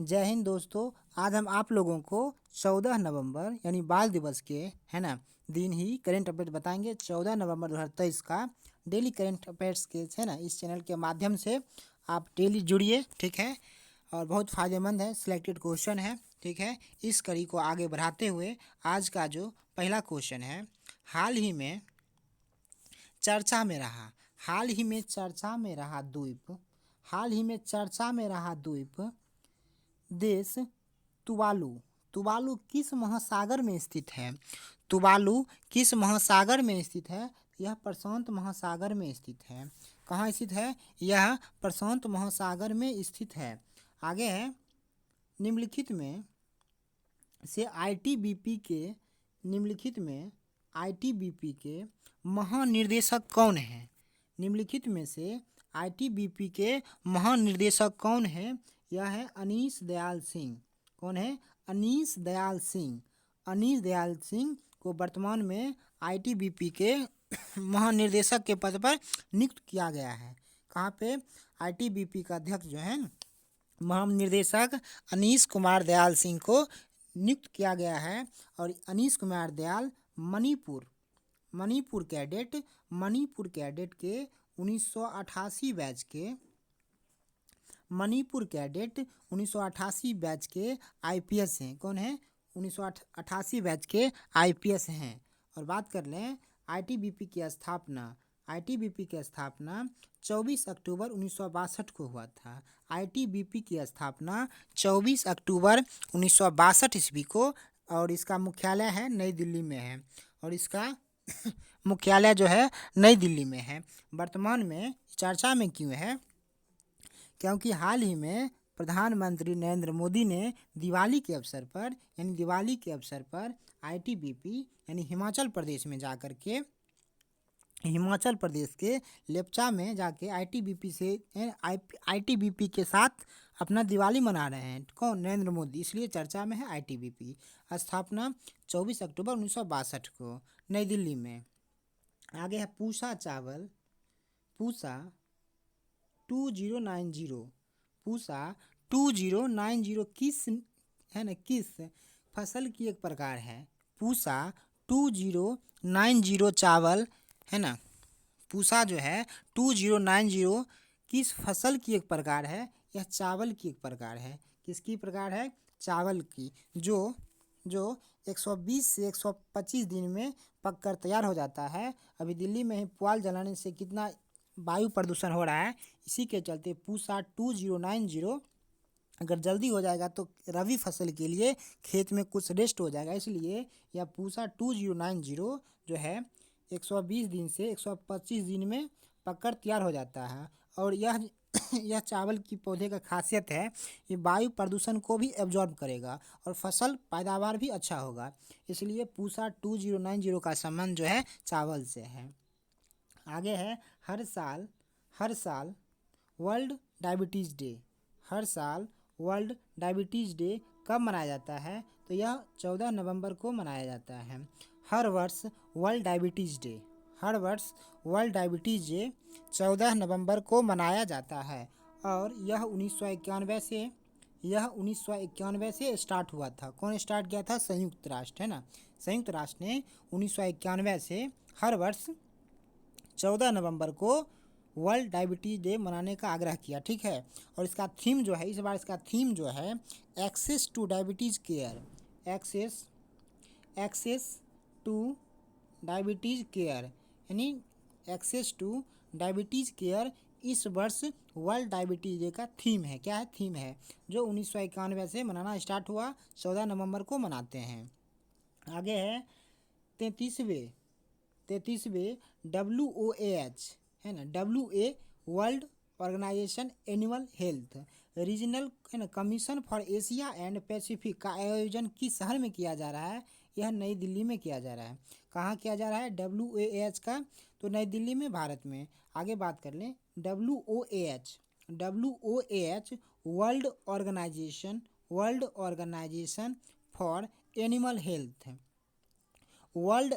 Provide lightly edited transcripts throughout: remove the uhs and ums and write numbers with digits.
जय हिंद दोस्तों। आज हम आप लोगों को 14 नवंबर यानी बाल दिवस के है ना दिन ही करेंट अफेयर बताएंगे। 14 नवंबर 2023 का डेली करेंट अफेयर्स के है ना इस चैनल के माध्यम से आप डेली जुड़िए, ठीक है। और बहुत फ़ायदेमंद है, सिलेक्टेड क्वेश्चन है, ठीक है। इस कड़ी को आगे बढ़ाते हुए आज का जो पहला क्वेश्चन है, हाल ही में चर्चा में रहा हाल ही में चर्चा में रहा द्वीप हाल ही में चर्चा में रहा द्वीप देश तुवालू तुवालू किस महासागर में स्थित है? तुवालू किस महासागर में स्थित है? यह प्रशांत महासागर में स्थित है। कहाँ स्थित है? यह प्रशांत महासागर में स्थित है। आगे है, निम्नलिखित में से आईटीबीपी के निम्नलिखित में आईटीबीपी के महानिर्देशक कौन है? निम्नलिखित में से आईटीबीपी के महानिर्देशक कौन है? यह है अनीश दयाल सिंह। कौन है? अनीश दयाल सिंह। अनीश दयाल सिंह को वर्तमान में आईटीबीपी के महानिर्देशक के पद पर नियुक्त किया गया है। कहाँ पे? आईटीबीपी का अध्यक्ष जो है महानिर्देशक अनीश कुमार दयाल सिंह को नियुक्त किया गया है। और अनीश कुमार दयाल मणिपुर कैडेट के 1988 बैच के मणिपुर कैडेट 1988 बैच के आईपीएस हैं। कौन है? 1988 बैच के आईपीएस हैं। और बात कर लें आईटीबीपी की स्थापना 24 अक्टूबर 1962 को हुआ था। आईटीबीपी की स्थापना 24 अक्टूबर 1962 ईस्वी को, और इसका मुख्यालय है नई दिल्ली में है। और इसका मुख्यालय जो है नई दिल्ली में है। वर्तमान में चर्चा में क्यों है? क्योंकि हाल ही में प्रधानमंत्री नरेंद्र मोदी ने दिवाली के अवसर पर आईटीबीपी यानी हिमाचल प्रदेश के लेप्चा में जाके आईटीबीपी के साथ अपना दिवाली मना रहे हैं। कौन? नरेंद्र मोदी। इसलिए चर्चा में है आईटीबीपी। स्थापना 24 अक्टूबर 1962 को नई दिल्ली में। आगे है पूसा 2090 किस फसल की एक प्रकार है? पूसा 2090 चावल है ना। पूसा जो है 2090 किस फसल की एक प्रकार है? यह चावल की एक प्रकार है। किसकी प्रकार है? चावल की, जो 120 से 125 दिन में पककर तैयार हो जाता है। अभी दिल्ली में ही पुआल जलाने से कितना वायु प्रदूषण हो रहा है, इसी के चलते पूसा 2090 अगर जल्दी हो जाएगा तो रबी फसल के लिए खेत में कुछ रेस्ट हो जाएगा। इसलिए यह पूसा 2090 जो है 120 दिन से 125 दिन में पककर तैयार हो जाता है। और यह चावल की पौधे का खासियत है, ये वायु प्रदूषण को भी एब्जॉर्ब करेगा और फसल पैदावार भी अच्छा होगा। इसलिए पूसा 2090 का संबंध जो है चावल से है। आगे है, हर साल वर्ल्ड डायबिटीज़ डे कब मनाया जाता है? तो यह 14 नवंबर को मनाया जाता है। हर वर्ष वर्ल्ड डायबिटीज़ डे 14 नवंबर को मनाया जाता है। और यह 1991 से स्टार्ट हुआ था। कौन स्टार्ट किया था? संयुक्त राष्ट्र, है ना। संयुक्त राष्ट्र ने 1991 से हर वर्ष 14 नवंबर को वर्ल्ड डायबिटीज़ डे मनाने का आग्रह किया, ठीक है। और इसका थीम जो है, इस बार इसका थीम जो है एक्सेस टू डायबिटीज़ केयर, यानी एक्सेस टू डायबिटीज़ केयर इस वर्ष वर्ल्ड डायबिटीज़ डे का थीम है। क्या है? थीम है, जो 1991 से मनाना स्टार्ट हुआ, 14 नवंबर को मनाते हैं। आगे है 33वें WOAH, है ना, WA world organisation annual health regional, है ना, commission for Asia and Pacific का आयोजन किस शहर में किया जा रहा है? यह नई दिल्ली में किया जा रहा है। कहाँ किया जा रहा है WOAH का? तो नई दिल्ली में, भारत में। आगे बात कर लें WOAH world organisation for animal health world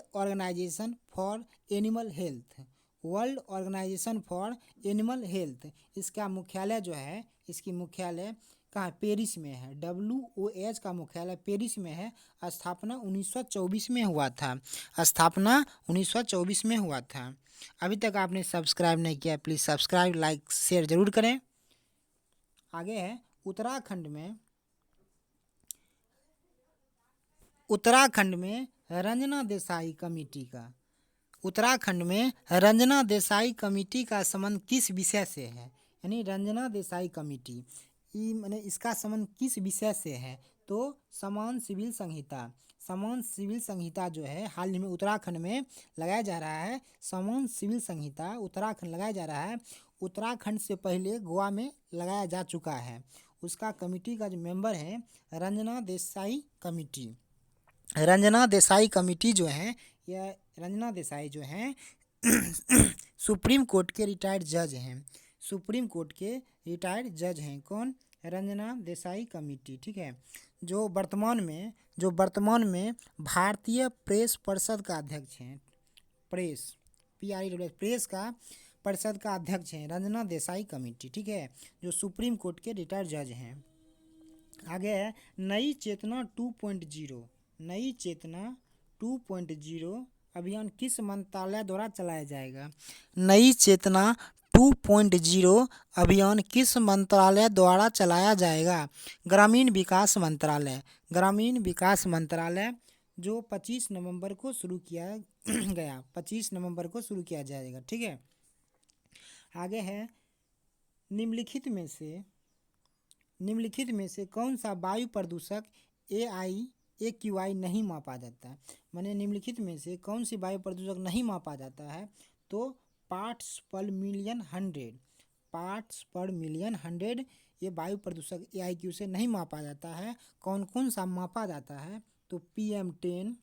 organisation for animal health. इसका मुख्यालय जो है, इसकी मुख्यालय कहाँ पेरिस में है। WOH का मुख्यालय पेरिस में है। स्थापना 1924 में हुआ था। स्थापना 1924 में हुआ था। अभी तक आपने सब्सक्राइब नहीं किया, प्लीज़ सब्सक्राइब, लाइक, शेयर जरूर करें। आगे है उत्तराखंड में रंजना देसाई कमेटी का। उत्तराखंड में रंजना देसाई कमेटी का संबंध किस विषय से है? यानी रंजना देसाई कमेटी मैंने इसका संबंध किस विषय से है? तो समान सिविल संहिता। समान सिविल संहिता जो है हाल ही में उत्तराखंड में लगाया जा रहा है। समान सिविल संहिता उत्तराखंड लगाया जा रहा है। उत्तराखंड से पहले गोवा में लगाया जा चुका है। उसका कमेटी का जो मेंबर है रंजना देसाई कमेटी। रंजना देसाई कमेटी जो है, यह रंजना देसाई जो हैं सुप्रीम कोर्ट के रिटायर्ड जज हैं। सुप्रीम कोर्ट के रिटायर्ड जज हैं। कौन? रंजना देसाई कमेटी, ठीक है। जो वर्तमान में भारतीय प्रेस परिषद का अध्यक्ष हैं। प्रेस का परिषद का अध्यक्ष हैं रंजना देसाई कमेटी, ठीक है, जो सुप्रीम कोर्ट के रिटायर्ड जज हैं। आगे है नई चेतना 2.0। नई चेतना 2.0 अभियान किस मंत्रालय द्वारा चलाया जाएगा? नई चेतना 2.0 अभियान किस मंत्रालय द्वारा चलाया जाएगा? ग्रामीण विकास मंत्रालय। ग्रामीण विकास मंत्रालय जो 25 नवंबर को शुरू किया गया। 25 नवंबर को शुरू किया जाएगा, ठीक है। आगे है निम्नलिखित में से कौन सा वायु प्रदूषक AQI नहीं मापा जाता है? माने निम्नलिखित में से कौन सी वायु प्रदूषक नहीं मापा जाता है? तो पार्ट्स पर मिलियन 100 ये वायु प्रदूषक AIQ से नहीं मापा जाता है। कौन कौन सा मापा जाता है? तो PM10,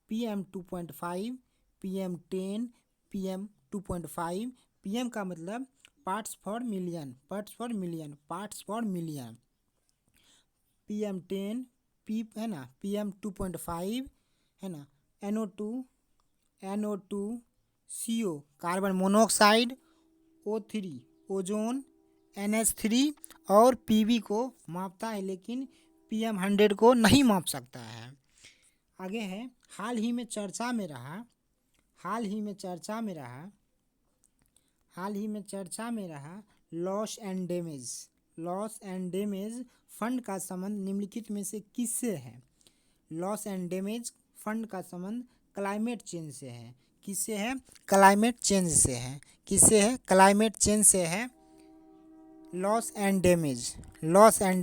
PM2.5, PM10, PM2.5। PM का मतलब पार्ट्स फॉर मिलियन। PM10 है ना, PM2.5 है ना, NO2 CO carbon monoxide, O3 ozone, NH3 और PV को मापता है, लेकिन PM100 को नहीं माप सकता है। आगे है हाल ही में चर्चा में रहा लॉस एंड डैमेज फंड का संबंध निम्नलिखित में से किससे है? लॉस एंड डैमेज फंड का संबंध क्लाइमेट चेंज से है। किससे है? क्लाइमेट चेंज से है। किससे है? क्लाइमेट चेंज से है। लॉस एंड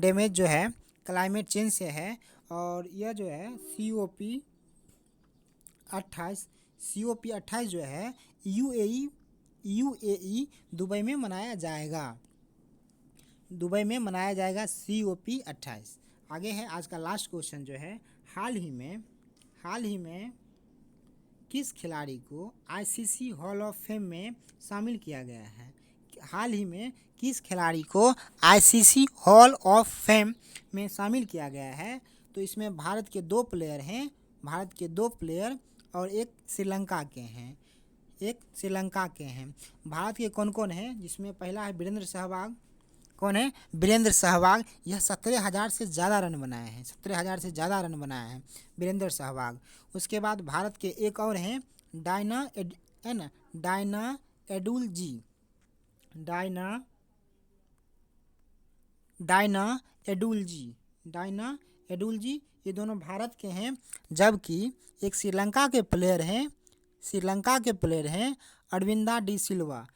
डैमेज जो है क्लाइमेट चेंज से है। और यह जो है COP28 जो है UAE दुबई में मनाया जाएगा। COP28। आगे है आज का लास्ट क्वेश्चन जो है हाल ही में किस खिलाड़ी को ICC हॉल ऑफ फेम में शामिल किया गया है? हाल ही में किस खिलाड़ी को ICC हॉल ऑफ फेम में शामिल किया गया है? तो इसमें भारत के दो प्लेयर और एक श्रीलंका के हैं। भारत के कौन कौन हैं? जिसमें पहला है वीरेंद्र सहवाग। कौन है? वीरेंद्र सहवाग। यह 17,000 से ज़्यादा रन बनाए हैं वीरेंद्र सहवाग। उसके बाद भारत के एक और हैं डायना एडुल जी। ये दोनों भारत के हैं। जबकि एक श्रीलंका के प्लेयर हैं अरविंदा डी सिल्वा,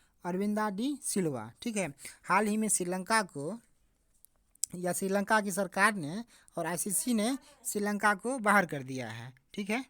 ठीक है। हाल ही में श्रीलंका की सरकार ने और ICC ने श्रीलंका को बाहर कर दिया है, ठीक है।